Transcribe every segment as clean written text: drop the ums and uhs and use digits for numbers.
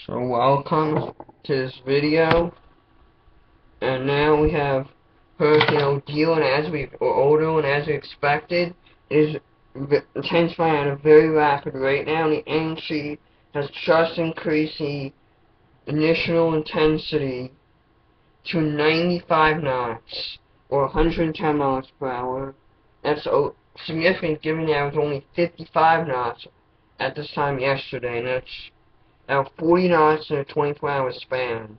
So welcome to this video, and now we have Hurricane Odile, and as we expected, is intensifying at a very rapid rate now. The energy has just increased the initial intensity to 95 knots, or 110 miles per hour. That's significant given that it was only 55 knots at this time yesterday, and that's now 40 knots in a 24-hour span.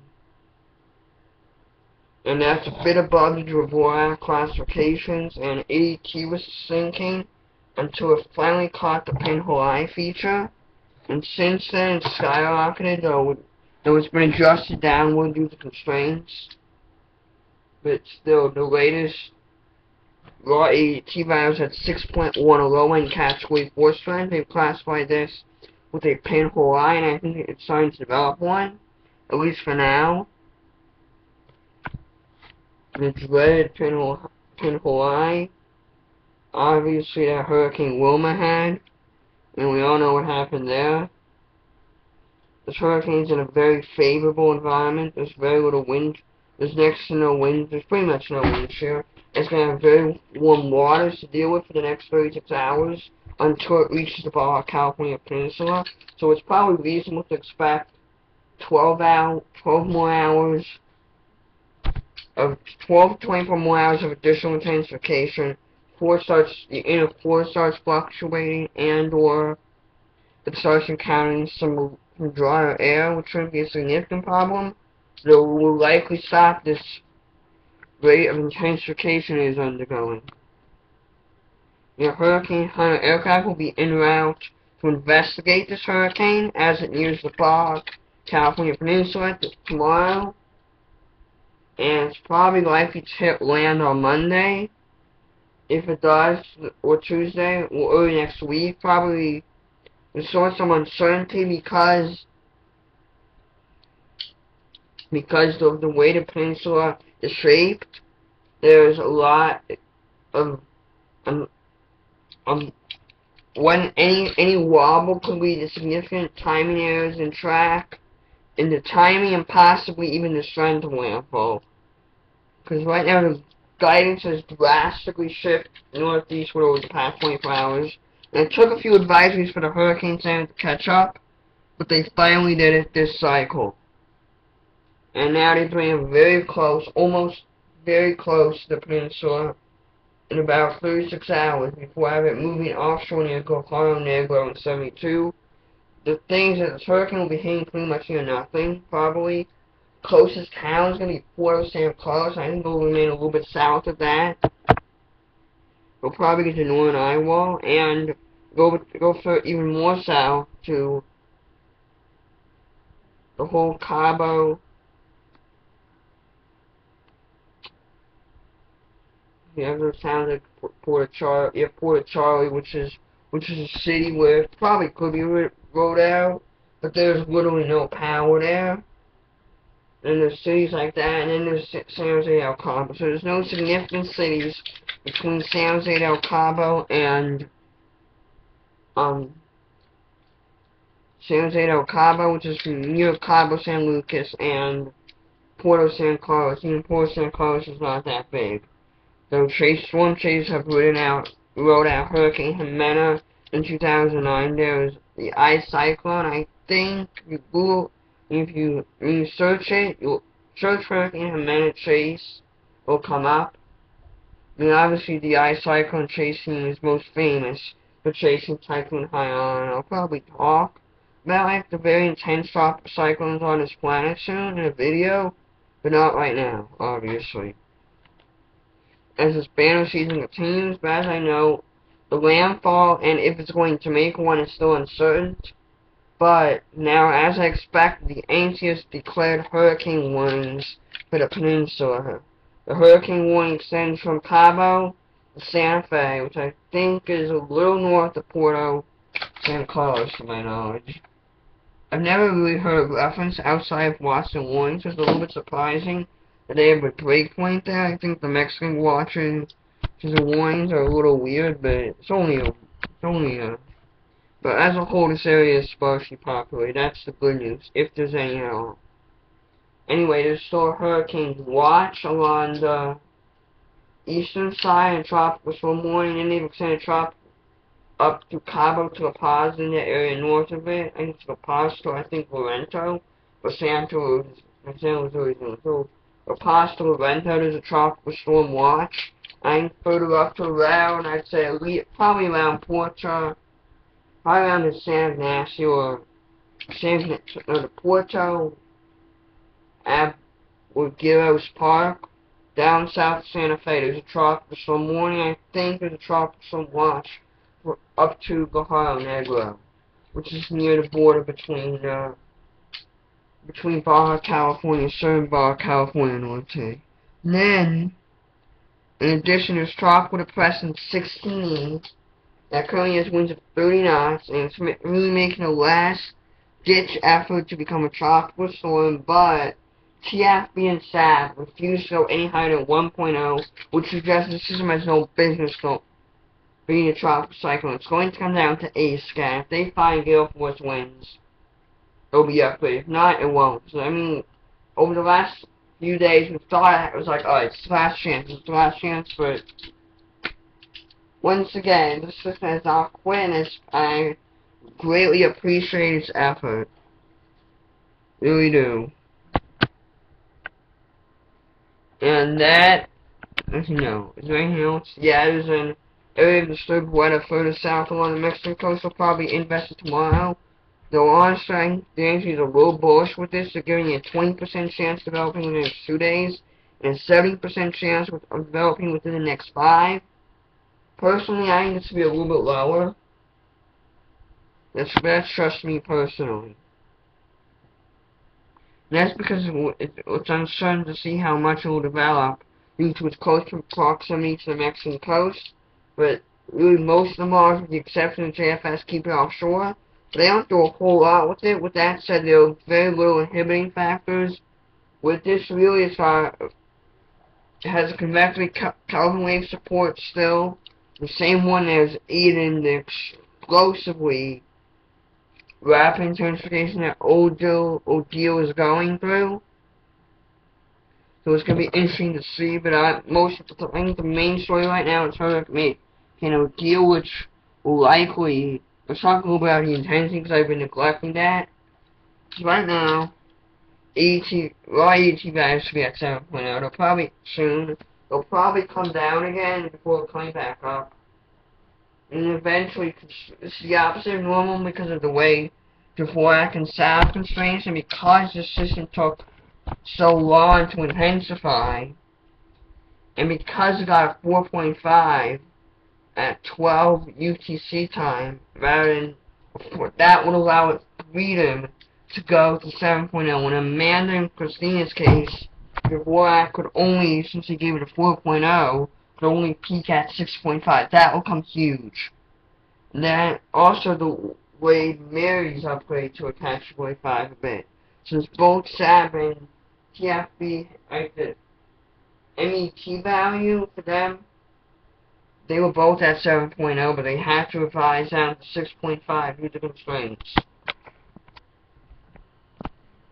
And that's a bit above the Dvorak classifications, and AET was sinking until it finally caught the pinhole eye feature. And since then, it's skyrocketed, though it's been adjusted downward due to constraints. But still, the latest raw AET values at 6.1, a low-end category 4 strength. They've classified this with a pinhole eye, and I think it's starting to develop one, at least for now. The dreaded pinhole eye, obviously that Hurricane Wilma had, and we all know what happened there. This hurricane's in a very favorable environment. There's very little wind. There's next to no wind. There's pretty much no wind shear. It's going to have very warm waters to deal with for the next 36 hours until it reaches the Baja California Peninsula. So it's probably reasonable to expect 12 more hours of 12 to 24 more hours of additional intensification before the inner core starts fluctuating, and/or it starts encountering some drier air, which shouldn't be a significant problem. Though will likely stop this rate of intensification it is undergoing. The Hurricane Hunter aircraft will be en route to investigate this hurricane as it nears the Baja California Peninsula tomorrow, and it's probably likely to land on Monday. If it does, or Tuesday, or early next week, probably there's some uncertainty because of the way the peninsula is shaped. There's a lot of when any wobble could lead to significant timing errors in track, in the timing and possibly even the strength of landfall. Because right now the guidance has drastically shifted northeastward over the past 24 hours. And it took a few advisories for the Hurricane Center to catch up, but they finally did it this cycle. And now they're bringing very close, almost very close to the peninsula in about 36 hours before I have it moving offshore near Guajaro Negro in 72. The things that this hurricane will be hitting pretty much near nothing, probably. Closest town is going to be Puerto San Carlos. I think it'll remain a little bit south of that. We'll probably get to northern Iowa and go for even more south to the whole Cabo. Yeah, there's towns like Port of Charlie, which is a city where it probably could be rode out, but there's literally no power there. And there's cities like that, and then there's San Jose del Cabo. So there's no significant cities between San Jose del Cabo and San Jose del Cabo, which is near Cabo San Lucas, and Puerto San Carlos. Even Puerto San Carlos is not that big. Though storm chasers have rode out Hurricane Jimena in 2009. There was the ice cyclone. I think if you search it, you'll search Hurricane Jimena chase, will come up. I mean, obviously the ice cyclone chasing is most famous for chasing Typhoon Haiyan. I'll probably talk about like the very intense tropical cyclones on this planet soon in a video, but not right now, obviously. As this banner season continues, but as I know, the landfall and if it's going to make one is still uncertain. But now, as I expect, the ANTIAS declared hurricane warnings for the peninsula. The hurricane warning extends from Cabo to Santa Fe, which I think is a little north of Puerto San Carlos, to my knowledge. I've never really heard a reference outside of Watson warnings, so it's a little bit surprising that they have a breakpoint there. I think the Mexican watches, the warnings are a little weird, but it's only a But as a whole, this area is sparsely populated. That's the good news, if there's any at all. Anyway, there's still a hurricane watch along the eastern side and tropical storm warning, and they've extended up to Cabo to La Paz in the area north of it. I think it's La Paz to, I think, Lorento, or San Luis. So La Paz to Lorento, there's a tropical storm watch. I think further up to around, I'd say probably around Porto, probably around the San Ignacio or the Porto, Abugiros Park. Down south of Santa Fe, there's a tropical storm warning. I think there's a tropical storm watch for up to Baja Negro, which is near the border between Baja California Sur and Baja California Norte. And then, in addition, there's tropical depression 16 that currently has winds of 30 knots, and it's really making a last-ditch effort to become a tropical storm, but TFB and SAB refuse to go any higher than 1.0, which suggests the system has no business being a tropical cyclone. It's going to come down to ASCAT. If they find gale force winds, it'll be upgraded. If not, it won't. So, I mean, over the last few days, we thought it was like, oh, it's the last chance. It's the last chance, but once again, the system has not quit, and I greatly appreciate its effort. Really do. And that, as you know, is there anything else? Yeah, there's an area of disturbed weather further south along the Mexican coast. Will probably be invested tomorrow. Though honestly, the agencies are a little bullish with this. They're giving you a 20% chance of developing in the next 2 days, and a 70% chance of developing within the next 5. Personally, I think this will be a little bit lower. That's just me personally. That's because it's uncertain to see how much it will develop due to its close proximity to the Mexican coast. But really, most of the models, with the exception of JFS, keep it offshore. They don't do a whole lot with it. With that said, there are very little inhibiting factors. With this, really, it has a convective Kelvin wave support still. The same one that has aided the explosively rapid intensification that Odile is going through. So it's going to be interesting to see, but I think the main story right now is Hurricane Odile, which will likely, let's talk a little about the intensity, because I've been neglecting that. So right now, a lot of ET values should be at 7.0. They'll probably come down again before coming back up. And eventually, it's the opposite of normal because of the way Dvorak and south constraints, and because the system took so long to intensify, and because it got a 4.5 at 12 UTC time, rather than that would allow it freedom to go to 7.0. In Amanda and Christina's case, Dvorak could only, since he gave it a 4.0, could only peak at 6.5. That will come huge. And then also the way Mary's upgrade to a Category 5 a bit. Since both SAB and TFB, like the MET value for them, they were both at 7.0, but they had to revise down to 6.5 due to constraints.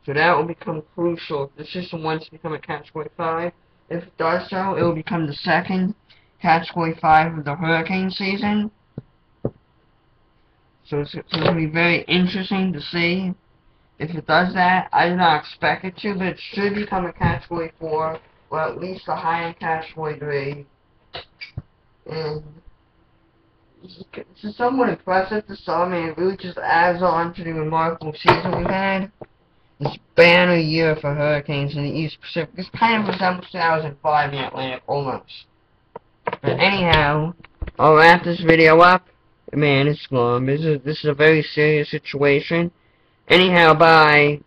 So that will become crucial if the system wants to become a Category 5. If it does so, it will become the second Category 5 of the hurricane season. So it's going to be very interesting to see if it does that. I do not expect it to, but it should become a Category 4, or at least a high-end Category 3. And it's somewhat impressive to some, and it really just adds on to the remarkable season we've had. This banner year for hurricanes in the East Pacific. This kind of resembles 2005 in the Atlantic, almost. But anyhow, I'll wrap this video up. Man, it's long. This is a very serious situation. Anyhow, bye.